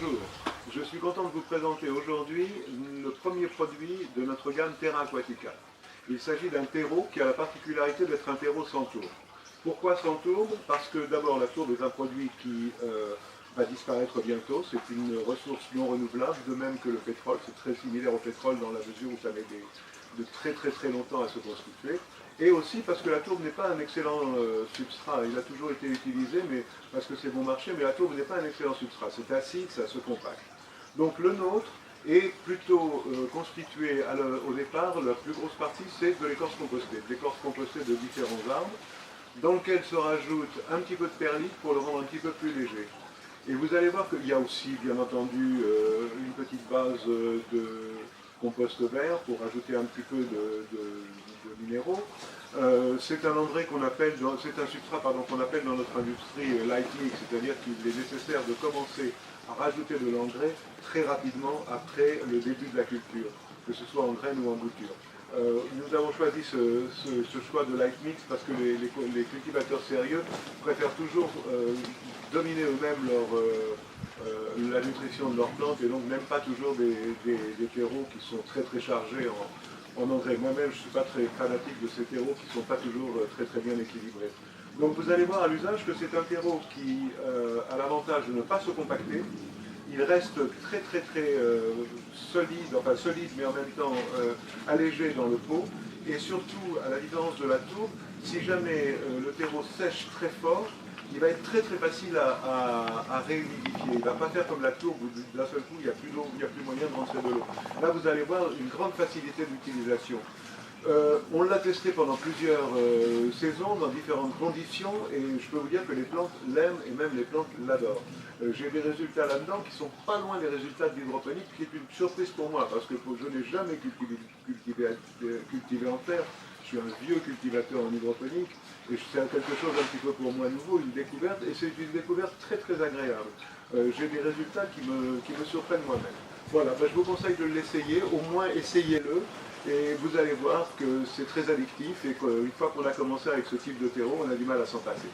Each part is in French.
bonjour. Je suis content de vous présenter aujourd'hui le premier produit de notre gamme Terra Aquatica. Il s'agit d'un terreau qui a la particularité d'être un terreau sans tourbe. Pourquoi sans tourbe? Parce que d'abord la tourbe est un produit qui va disparaître bientôt, c'est une ressource non renouvelable, de même que le pétrole, c'est très similaire au pétrole dans la mesure où ça met de très longtemps à se constituer. Et aussi parce que la tourbe n'est pas un excellent substrat, il a toujours été utilisé mais, parce que c'est bon marché, mais la tourbe n'est pas un excellent substrat, c'est acide, ça se compacte. Donc le nôtre est plutôt constitué au départ, la plus grosse partie c'est de l'écorce compostée, de différents arbres, dans lequel se rajoute un petit peu de perlite pour le rendre un petit peu plus léger. Et vous allez voir qu'il y a aussi, bien entendu, une petite base de compost vert pour ajouter un petit peu de minéraux. C'est un engrais qu'on appelle, c'est un substrat qu'on appelle dans notre industrie light mix, c'est-à-dire qu'il est nécessaire de commencer à rajouter de l'engrais très rapidement après le début de la culture, que ce soit en graines ou en bouture. Nous avons choisi ce choix de light mix parce que les cultivateurs sérieux préfèrent toujours dominer eux-mêmes la nutrition de leurs plantes et donc n'aiment pas toujours des terreaux qui sont très chargés en engrais. Moi-même, je ne suis pas très fanatique de ces terreaux qui ne sont pas toujours très bien équilibrés. Donc vous allez voir à l'usage que c'est un terreau qui a l'avantage de ne pas se compacter. Il reste très solide, enfin solide mais en même temps allégé dans le pot. Et surtout, à la différence de la tourbe, si jamais le terreau sèche très fort, il va être très facile à réhumidifier. Il ne va pas faire comme la tourbe où d'un seul coup il n'y a plus d'eau, il n'y a plus moyen de rentrer de l'eau. Là vous allez voir une grande facilité d'utilisation. On l'a testé pendant plusieurs saisons, dans différentes conditions, et je peux vous dire que les plantes l'aiment et même les plantes l'adorent. J'ai des résultats là-dedans qui sont pas loin des résultats de l'hydroponique, qui est une surprise pour moi, parce que je n'ai jamais cultivé en terre. Je suis un vieux cultivateur en hydroponique, et c'est quelque chose un petit peu pour moi nouveau, une découverte, et c'est une découverte très agréable. J'ai des résultats qui me surprennent moi-même. Voilà, ben, je vous conseille de l'essayer, au moins essayez-le, et vous allez voir que c'est très addictif, et qu'une fois qu'on a commencé avec ce type de terreau, on a du mal à s'en passer.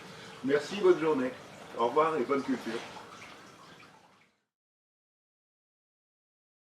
Merci, bonne journée. Au revoir et bonne culture.